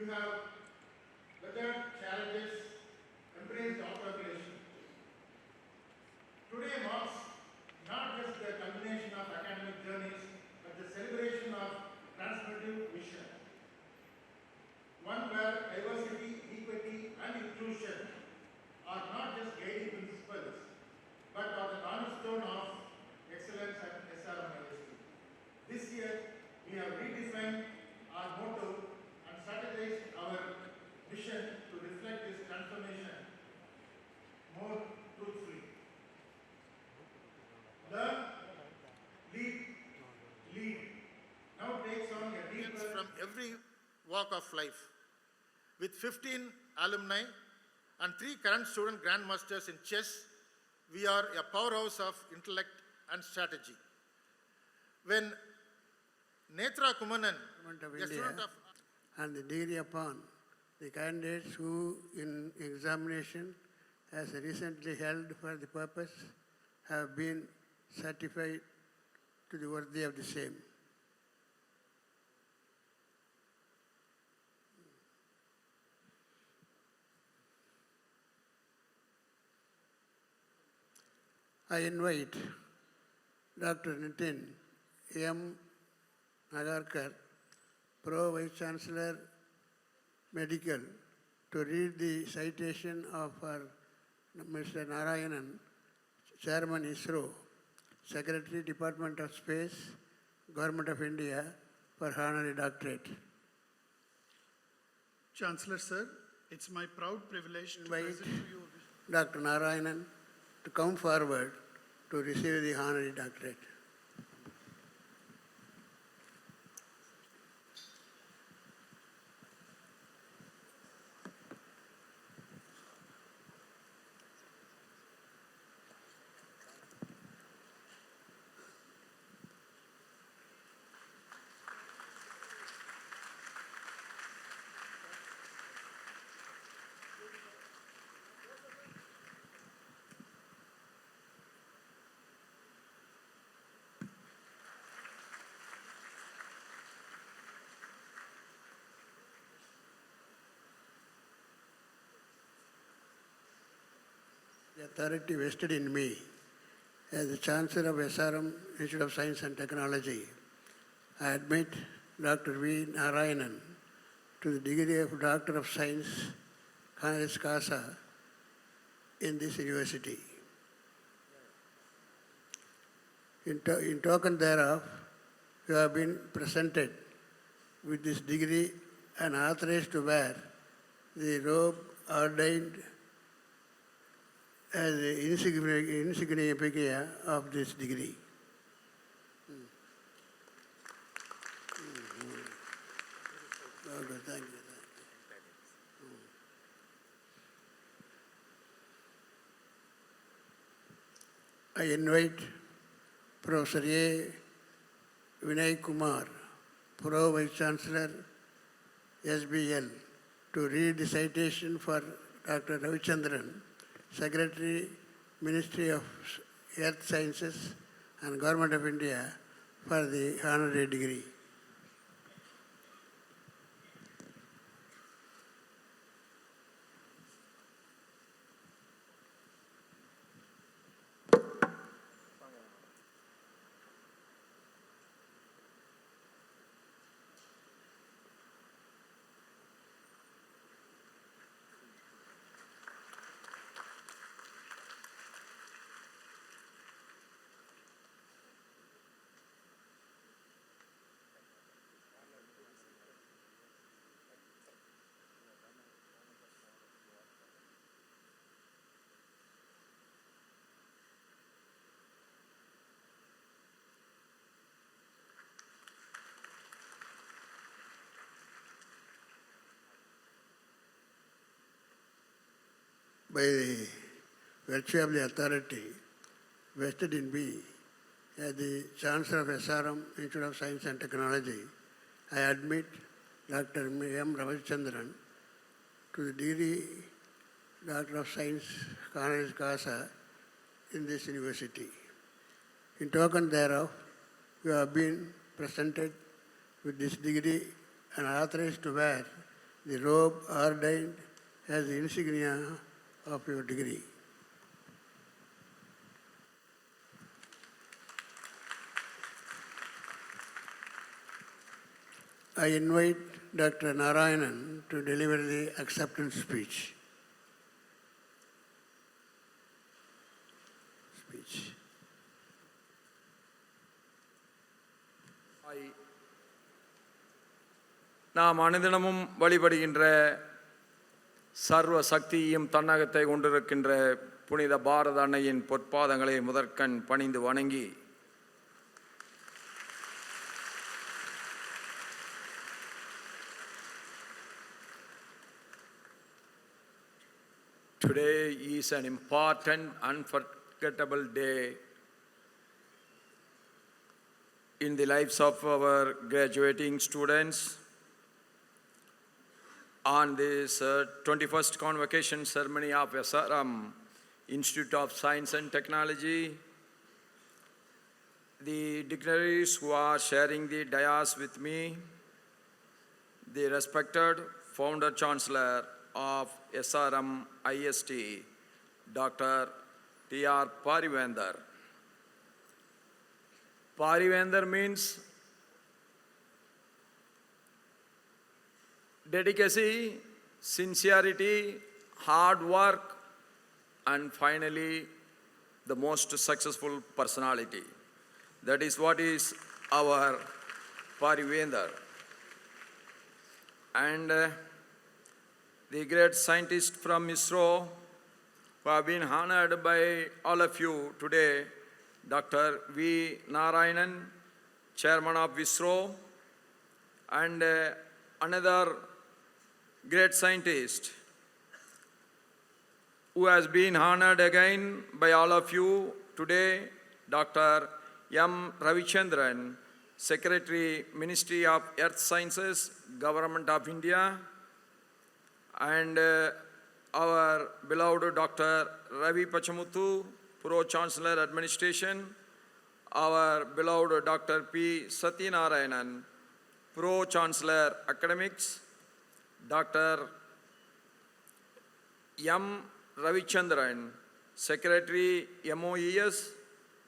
You have weathered challenges, embraced entrepreneurship. Today marks not just the culmination of academic journeys, but the celebration of transformative vision. One where diversity, equity, and inclusion are not just guiding principles, but are the cornerstone of excellence at SRMIST. This year, we have redefined our motto and strategized our mission to reflect this transformation more truthfully. Learn, lead, lead. Now takes on a deeper from every walk of life. With 15 alumni and 3 current student grandmasters in chess, we are a powerhouse of intellect and strategy. When Netra Kumanan, a student of and the degree upon the candidates who in examination has recently held for the purpose have been certified to the worthy of the same. I invite Dr. Nitin M. Nagarkar, Pro Vice Chancellor Medical, to read the citation of Mr. Narayanan, Chairman ISRO, Secretary Department of Space, Government of India, for Honorary Doctorate. Chancellor Sir, it's my proud privilege to Invite present to you. Dr. Narayanan to come forward to receive the Honorary Doctorate. The authority vested in me as the Chancellor of SRM Institute of Science and Technology, I admit Dr. V. Narayanan to the degree of Doctor of Science, honoris causa, in this university. In token thereof, you have been presented with this degree and authorized to wear the robe ordained as the insignia of this degree. Okay, thank you. I invite Professor A. Vinay Kumar, Pro Vice Chancellor, SBL, to read the citation for Dr. Ravichandran, Secretary, Ministry of Earth Sciences and Government of India, for the honorary degree. By the virtue of the authority vested in me as the Chancellor of SRM Institute of Science and Technology, I admit Dr. M. Ravichandran to the degree Doctor of Science honoris causa in this university. In token thereof, you have been presented with this degree and authorized to wear the robe ordained as the insignia of your degree. I invite Dr. Narayanan to deliver the acceptance speech. நாம் அனுதினமும் வழிபடுகின்ற சர்வ சக்தியையும் தன்னகத்தை கொண்டிருக்கின்ற புனித பாரத அன்னையின் பொற்பாதங்களை முதற்கண் பணிந்து வணங்கி, today is an important, unforgettable day in the lives of our graduating students. On this 21st Convocation ceremony of SRM Institute of Science and Technology, the dignitaries who are sharing the dais with me, the respected Founder Chancellor of SRMIST, Dr. T.R. Paarivendhar. Paarivendhar means dedicacy, sincerity, hard work, and finally, the most successful personality. That is what is our Paarivendhar. And the great scientist from ISRO who have been honored by all of you today, Dr. V. Narayanan, Chairman of ISRO, and another great scientist who has been honored again by all of you today, Dr. M. Ravichandran, Secretary, Ministry of Earth Sciences, Government of India, and our beloved Dr. Ravichandran, Pro-Chancellor Administration, our beloved Dr. P. Satyanarayanan, Pro-Chancellor Academics, Dr. M. Ravichandran, Secretary MOES,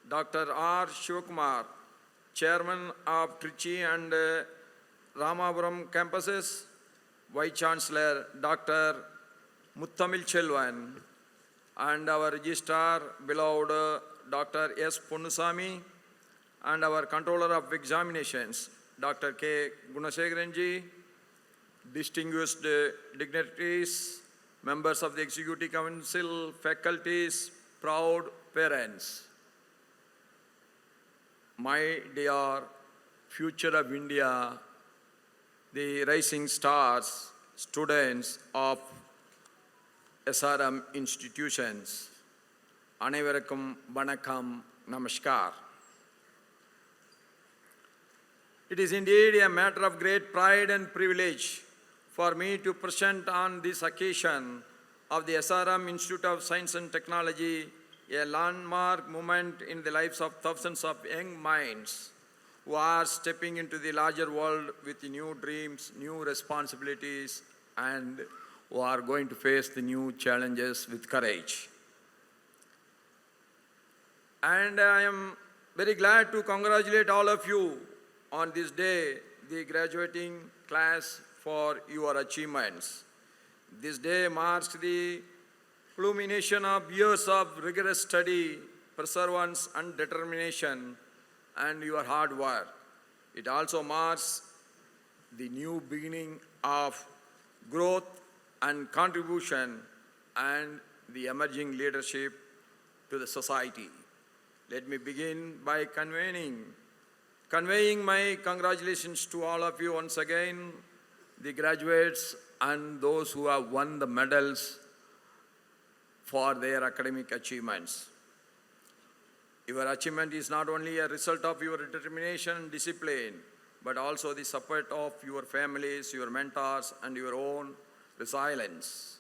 Dr. R. Shivakumar, Chairman of Trichy and Ramapuram campuses, Vice Chancellor Dr. Muttamil Chelvan, and our Registrar, beloved Dr. S. Ponnusamy, and our Controller of Examinations, Dr. K. Gunasekaranji, distinguished dignitaries, members of the Executive Council, faculties, proud parents. My dear future of India, the rising stars, students of SRM institutions, Anaivarakkum Vanakkam Namaskar. It is indeed a matter of great pride and privilege for me to present on this occasion of the SRM Institute of Science and Technology a landmark moment in the lives of thousands of young minds who are stepping into the larger world with new dreams, new responsibilities, and who are going to face the new challenges with courage. And I am very glad to congratulate all of you on this day, the graduating class, for your achievements. This day marks the culmination of years of rigorous study, perseverance, and determination, and your hard work. It also marks the new beginning of growth and contribution and the emerging leadership to the society. Let me begin by conveying my congratulations to all of you once again, the graduates and those who have won the medals for their academic achievements. Your achievement is not only a result of your determination and discipline, but also the support of your families, your mentors, and your own resilience.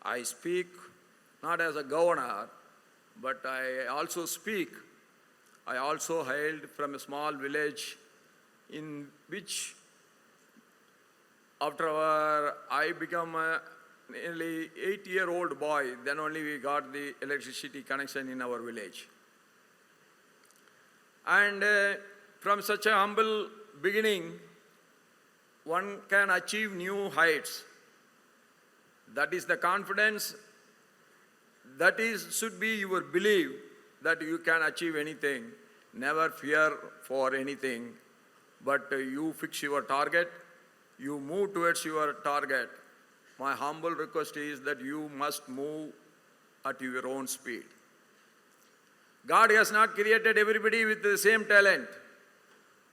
I speak not as a governor, but I also hailed from a small village in which I become a nearly 8-year-old boy, then only we got the electricity connection in our village. And from such a humble beginning, one can achieve new heights. That is the confidence, should be your belief that you can achieve anything. Never fear for anything, but you fix your target, you move towards your target. My humble request is that you must move at your own speed. God has not created everybody with the same talent.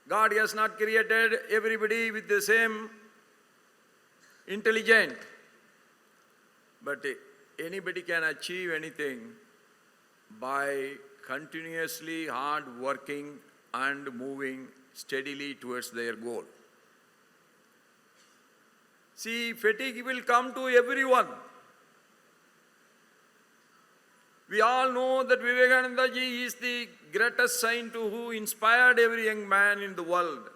God has not created everybody with the same intelligence. But anybody can achieve anything by continuously hard working and moving steadily towards their goal. See, fatigue will come to everyone. We all know that Vivekananda ji is the greatest saint who inspired every young man in the world,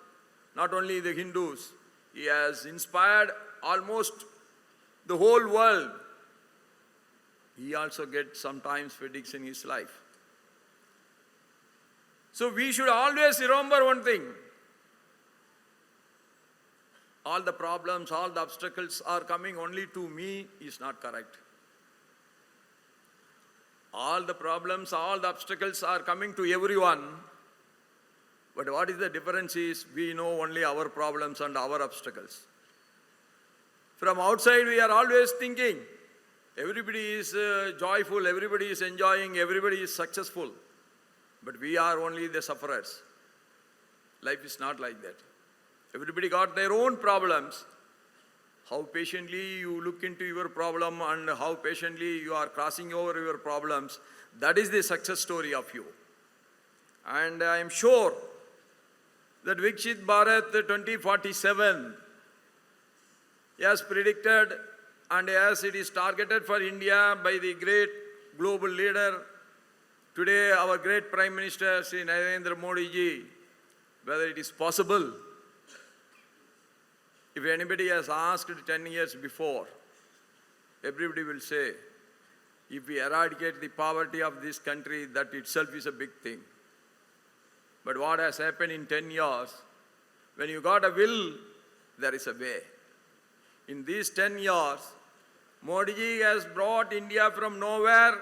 not only the Hindus. He has inspired almost the whole world. He also gets sometimes fatigues in his life. So we should always remember one thing. All the problems, all the obstacles are coming only to me is not correct. All the problems, all the obstacles are coming to everyone. But what is the difference is we know only our problems and our obstacles. From outside we are always thinking, everybody is joyful, everybody is enjoying, everybody is successful. But we are only the sufferers. Life is not like that. Everybody got their own problems. How patiently you look into your problem and how patiently you are crossing over your problems, that is the success story of you. And I am sure that Viksit Bharat 2047, as predicted and as it is targeted for India by the great global leader, today our great Prime Minister Shri Narendra Modi ji, whether it is possible. If anybody has asked 10 years before, everybody will say, if we eradicate the poverty of this country, that itself is a big thing. But what has happened in 10 years, when you got a will, there is a way. In these 10 years, Modi ji has brought India from nowhere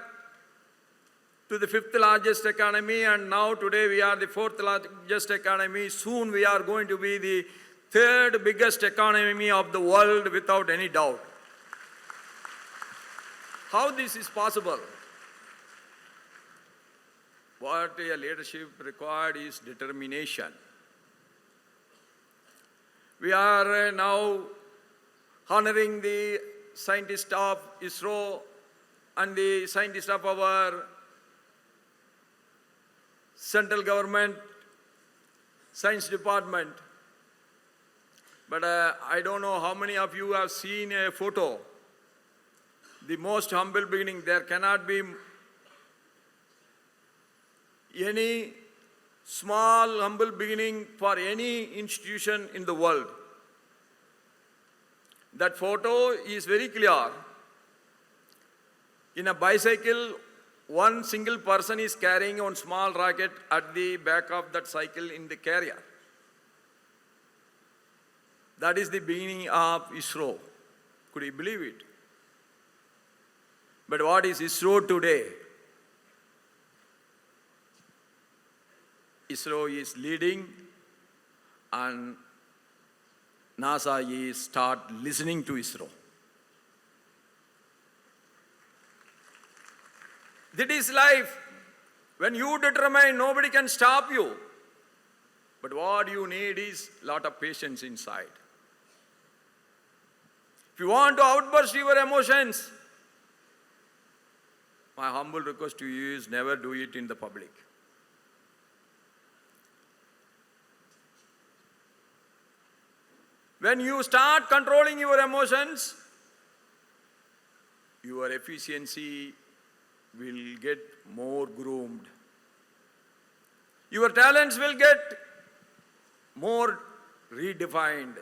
to the 5th largest economy, and now today we are the 4th largest economy. Soon we are going to be the 3rd biggest economy of the world without any doubt. How this is possible? What a leadership required is determination. We are now honoring the scientists of ISRO and the scientists of our central government science department. But I don't know how many of you have seen a photo. The most humble beginning, there cannot be any small humble beginning for any institution in the world. That photo is very clear. In a bicycle, one single person is carrying one small rocket at the back of that cycle in the carrier. That is the beginning of ISRO. Could you believe it? But what is ISRO today? ISRO is leading and NASA is start listening to ISRO. That is life. When you determine, nobody can stop you. But what you need is a lot of patience inside. If you want to outburst your emotions, my humble request to you is never do it in the public. When you start controlling your emotions, your efficiency will get more groomed. Your talents will get more redefined.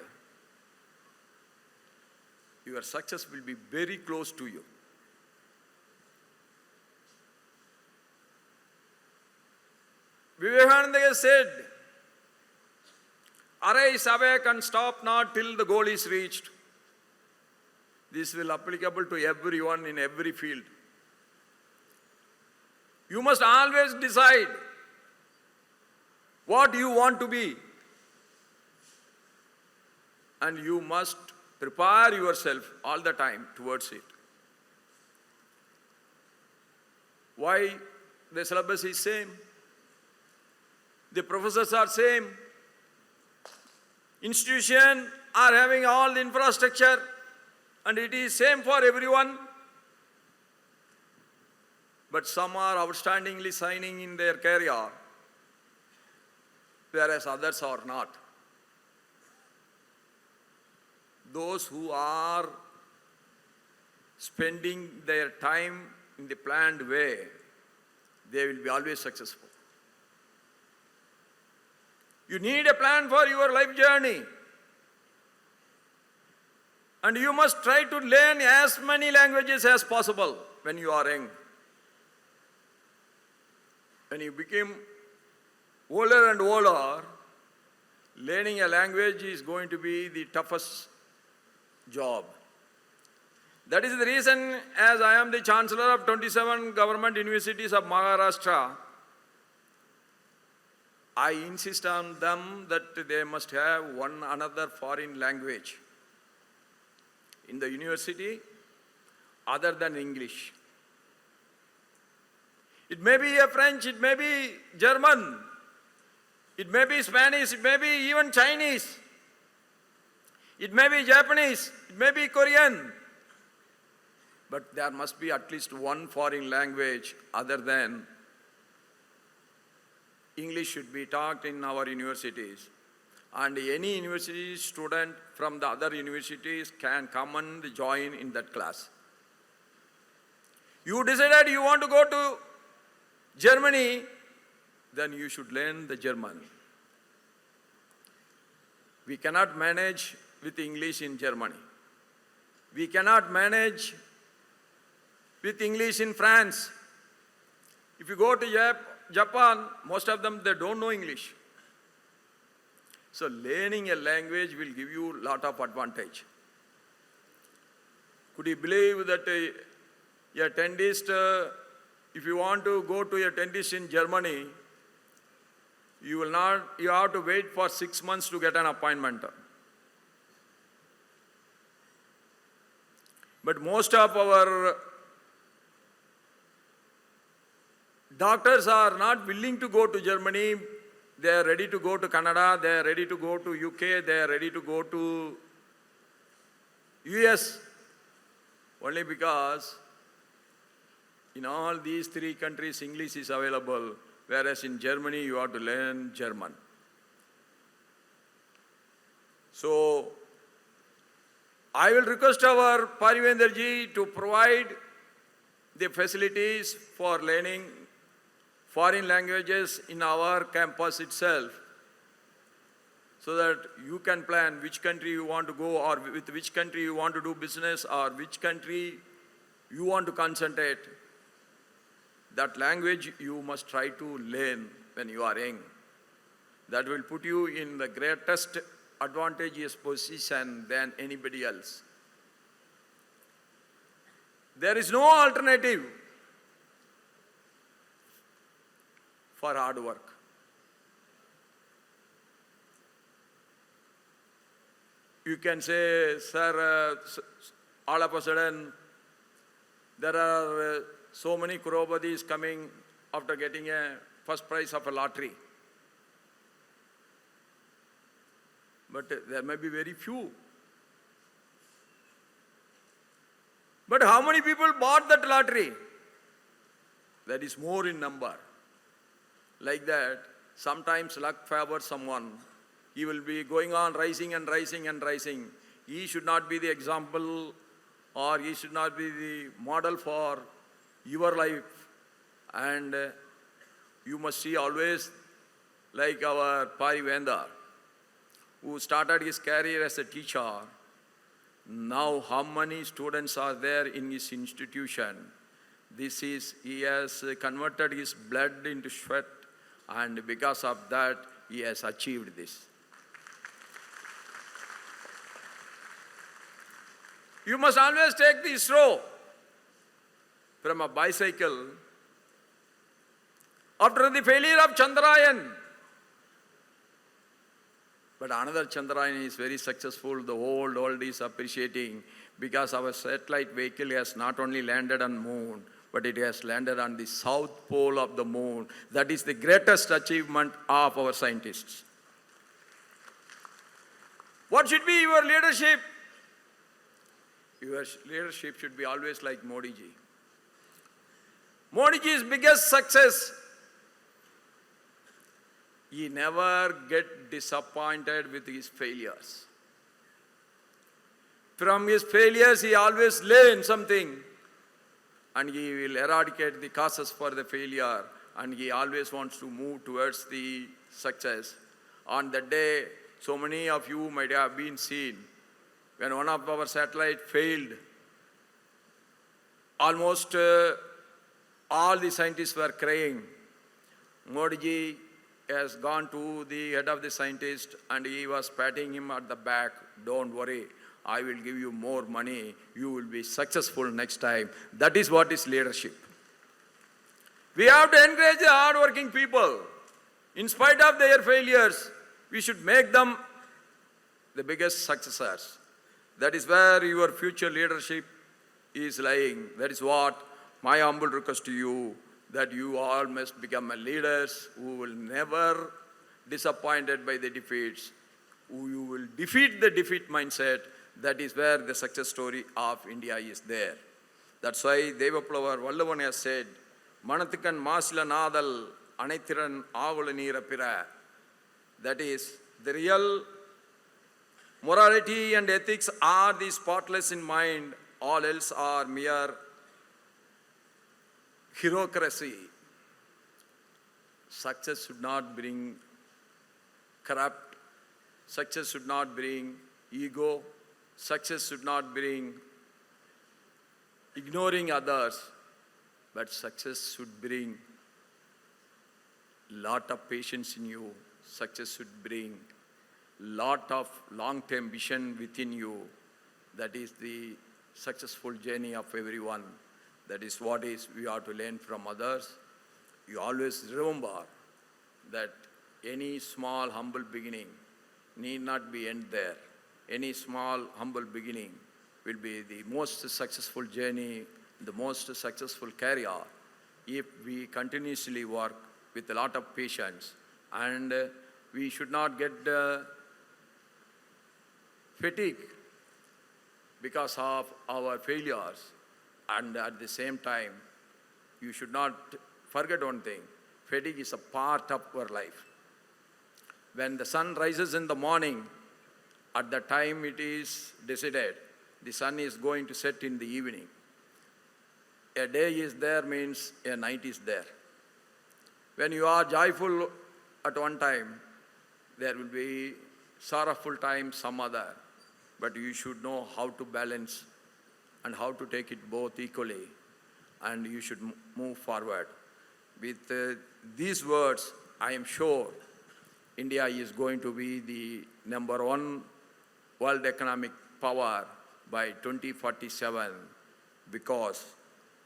your success will be very close to you. Vivekananda said, "Arise, awake and stop not till the goal is reached." This will be applicable to everyone in every field. You must always decide what you want to be. And you must prepare yourself all the time towards it. Why the syllabus is same? The professors are same. Institutions are having all the infrastructure and it is same for everyone. But some are outstandingly shining in their career, whereas others are not. Those who are spending their time in the planned way, they will be always successful. You need a plan for your life journey. And you must try to learn as many languages as possible when you are young. When you become older and older, learning a language is going to be the toughest job. That is the reason, as I am the Chancellor of 27 government universities of Maharashtra, I insist on them that they must have one another foreign language in the university other than English. It may be a French, it may be German, it may be Spanish, it may be even Chinese, it may be Japanese, it may be Korean. But there must be at least one foreign language other than English should be taught in our universities. And any university student from the other universities can come and join in that class. You decided you want to go to Germany, then you should learn the German. We cannot manage with English in Germany. We cannot manage with English in France. If you go to Japan, most of them, they don't know English. So learning a language will give you a lot of advantage. Could you believe that a dentist, if you want to go to a dentist in Germany, you have to wait for 6 months to get an appointment. But most of our doctors are not willing to go to Germany. They are ready to go to Canada, they are ready to go to UK, they are ready to go to US, only because in all these 3 countries English is available, whereas in Germany you have to learn German. So I will request our Paarivendhar ji to provide the facilities for learning foreign languages in our campus itself, so that you can plan which country you want to go, or with which country you want to do business, or which country you want to concentrate. That language you must try to learn when you are young. That will put you in the greatest advantageous position than anybody else. There is no alternative for hard work. You can say, sir, all of a sudden there are so many crorepathi's coming after getting a first prize of a lottery. But there may be very few. But how many people bought that lottery? That is more in number. Like that, sometimes luck favors someone. He will be going on rising and rising and rising. He should not be the example, or he should not be the model for your life. And you must see always, like our Paarivendhar, who started his career as a teacher, Now how many students are there in his institution? He has converted his blood into sweat, and because of that, he has achieved this. You must always take the ISRO from a bicycle. After the failure of Chandrayaan, but another Chandrayaan is very successful, the whole world is appreciating, because our satellite vehicle has not only landed on moon, but it has landed on the south pole of the moon. That is the greatest achievement of our scientists. What should be your leadership? Your leadership should be always like Modi ji. Modi ji's biggest success, he never get disappointed with his failures. From his failures, he always learns something, and he will eradicate the causes for the failure, and he always wants to move towards the success. On that day, so many of you might have been seen, when one of our satellites failed, almost all the scientists were crying. Modi ji has gone to the head of the scientist and he was patting him at the back. Don't worry, I will give you more money. You will be successful next time. That is what is leadership. We have to encourage the hard-working people. In spite of their failures, we should make them the biggest successors. That is where your future leadership is lying. That is what my humble request to you, that you all must become leaders who will never disappointed by the defeats, who you will defeat the defeat mindset. That is where the success story of India is there. That's why Devaplavar Vallavan has said, Manathikan Masila Nadal Anithiran Avula Pira. That is, the real morality and ethics are the spotless in mind, all else are mere bureaucracy. Success should not bring corrupt, success should not bring ego, success should not bring ignoring others, but success should bring lot of patience in you. Success should bring lot of long-term vision within you. That is the successful journey of everyone. That is what is we have to learn from others. You always remember that any small, humble beginning need not be end there. Any small, humble beginning will be the most successful journey, the most successful career, if we continuously work with a lot of patience. And we should not get fatigue because of our failures. And at the same time, you should not forget one thing. Fatigue is a part of our life. When the sun rises in the morning, at the time it is decided, the sun is going to set in the evening. A day is there means a night is there. When you are joyful at one time, there will be sorrowful time some other. But you should know how to balance and how to take it both equally, and you should move forward. With these words, I am sure India is going to be the #1 world economic power by 2047, because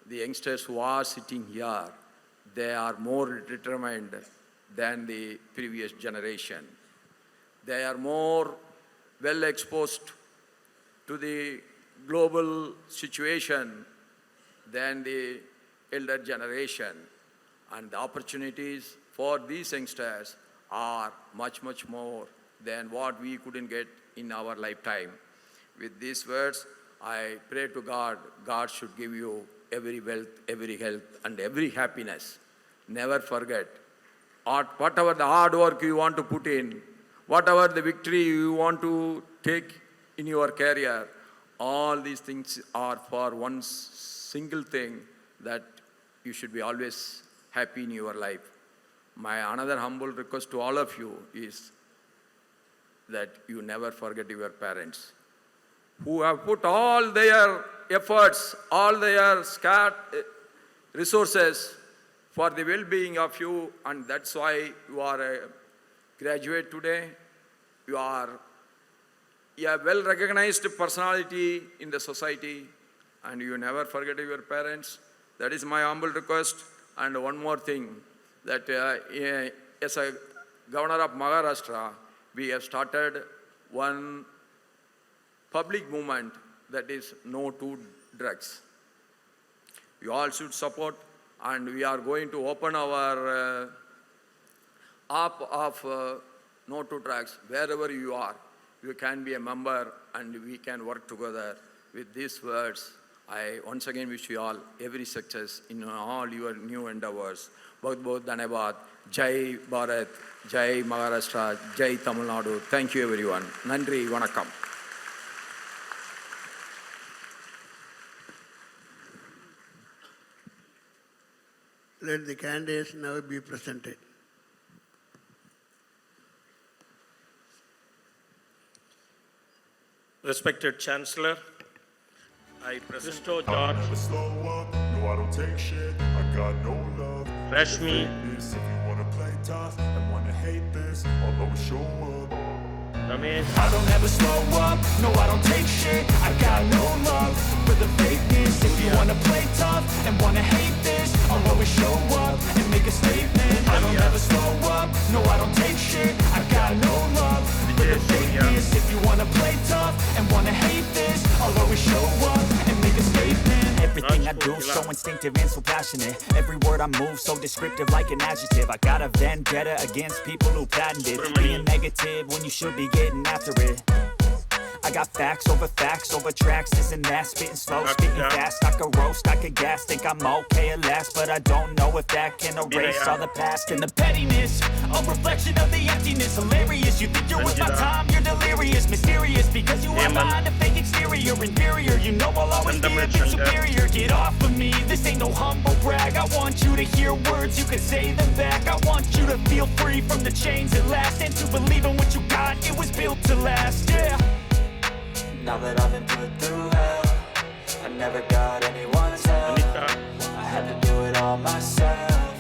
the youngsters who are sitting here, they are more determined than the previous generation. They are more well exposed to the global situation than the elder generation. And the opportunities for these youngsters are much, much more than what we couldn't get in our lifetime. With these words, I pray to God, God should give you every wealth, every health, and every happiness. Never forget, whatever the hard work you want to put in, whatever the victory you want to take in your career, all these things are for one single thing, that you should be always happy in your life. My another humble request to all of you is that you never forget your parents, who have put all their efforts, all their scarce resources for the well-being of you, and that's why you are a graduate today. You are a well-recognized personality in the society, and you never forget your parents. That is my humble request. And one more thing, that as a Governor of Maharashtra, we have started one public movement, that is no to drugs. You all should support, and we are going to open our app of no to drugs. Wherever you are, you can be a member and we can work together. With these words, I once again wish you all every success in all your new endeavors. Bahut bahut dhanyavad. Jai Bharat, Jai Maharashtra, Jai Tamil Nadu. Thank you everyone. Nandri, vanakkam. Let the candidates now be presented. Respected Chancellor, I present to I George never slow up, no I don't take shit, I got no love. Rashmi, This, if you wanna play tough and wanna hate this, I'll always show up. Ramesh, I don't ever slow up, no I don't take shit, I got no love for the fakeness. If you wanna play tough and wanna hate this, I'll always show up and make a statement. I don't ever slow up, no I don't take shit, I got no love for the fakeness. If you wanna play tough and wanna hate this, I'll always show up and make a statement. Everything I do so instinctive and so passionate. Every word I move so descriptive like an adjective. I got a vendetta against people who patented being negative when you should be getting after it. I got facts over tracks, this and that, spitting slow, spitting fast. I could roast, I could gas, think I'm okay at last, but I don't know if that can erase all the past and the pettiness. A reflection of the emptiness, hilarious. You think you're worth my time, you're delirious, mysterious, because you are behind a fake exterior, inferior. You know I'll always be a bit superior. Get off of me, this ain't no humble brag. I want you to hear words, you can say them back. I want you to feel free from the chains at last, and to believe in what you got, it was built to last, yeah. Now that I've been put through hell, I never got anyone's help. Anita, I had to do it all myself.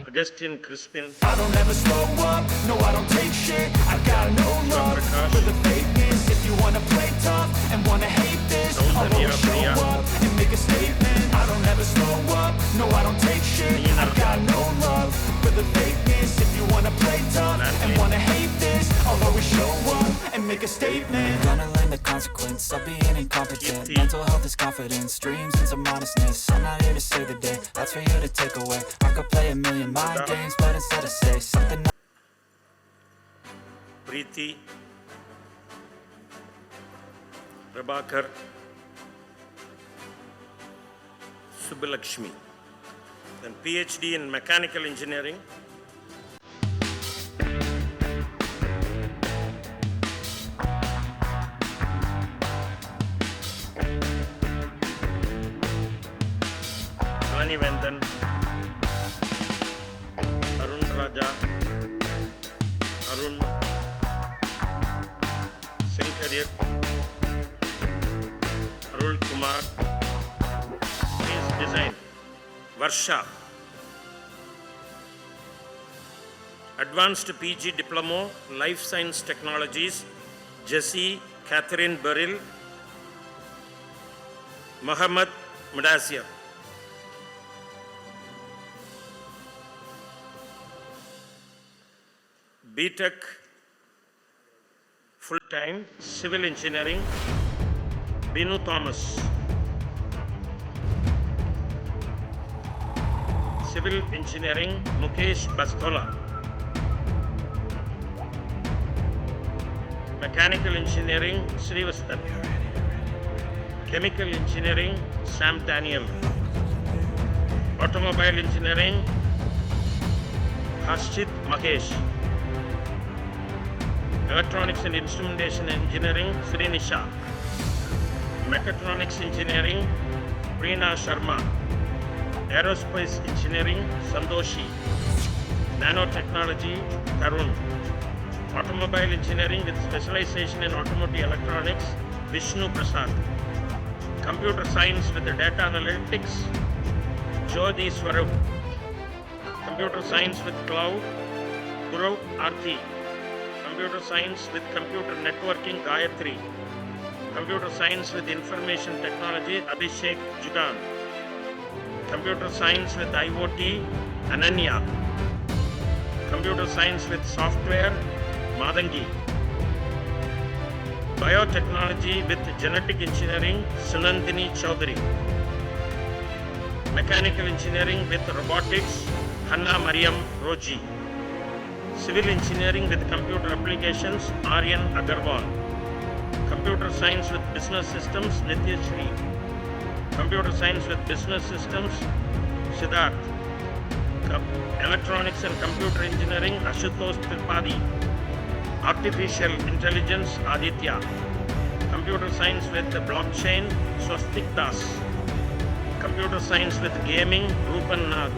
Augustine Crispin, I don't ever slow up, no I don't take shit, I got no love for the fakeness. If you wanna play tough and wanna hate this, I'll always show up and make a statement. I don't ever slow up, no I don't take shit, I got no love for the fakeness. If you wanna play tough and wanna hate this, I'll always show up and make a statement. Gonna learn the consequence of being incompetent. Mental health is confidence, dreams and some honestness. I'm not here to save the day, that's for you to take away. I could play a million mind games, but instead I say something. Preeti, Prabhakar, Subbalakshmi, then PhD in Mechanical Engineering. Paarivendhar, Arun Raja, Arun, Sankaryat, Arul Kumar, Space Design, Varsha, Advanced PG Diploma, Life Science Technologies, Jessie Catherine Beryl, Muhammad Mudassir. BTech full-time Civil Engineering, Binu Thomas. Civil Engineering, Mukesh Bastola. Mechanical Engineering, Srivasthan. Chemical Engineering, Sam Daniel. Automobile Engineering, Harshit Mahesh. Electronics and Instrumentation Engineering, Srinisha. Mechatronics Engineering, Preena Sharma. Aerospace Engineering, Sandoshi. Nanotechnology, Tarun. Automobile Engineering with specialization in automotive electronics, Vishnu Prasad. Computer Science with Data Analytics, Jyoti Swarup. Computer Science with Cloud, Guru Arthi. Computer Science with Computer Networking, Gayatri. Computer Science with Information Technology, Abhishek Jugan. Computer Science with IoT, Ananya. Computer Science with Software, Madangi. Biotechnology with Genetic Engineering, Sunandini Chaudhary. Mechanical Engineering with Robotics, Hanna Mariam Roji. Civil Engineering with Computer Applications, Aryan Agarwal. Computer Science with Business Systems, Nityashri. Computer Science with Business Systems, Siddharth. Electronics and Computer Engineering, Ashutosh Tripathi. Artificial Intelligence, Aditya. Computer Science with Blockchain, Swastik Das. Computer Science with Gaming, Rupan Nag.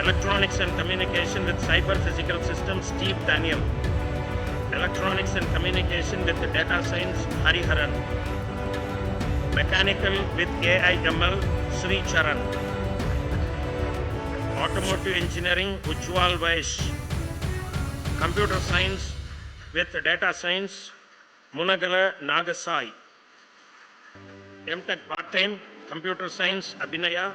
Electronics and Communication with Cyber Physical Systems, Steve Daniel. Electronics and Communication with Data Science, Hariharan. Mechanical with AI/ML, Sri Charan. Automotive Engineering, Ujjwal Vaish. Computer Science with Data Science, Munagala Nagasai. MTech Part-Time, Computer Science, Abhinaya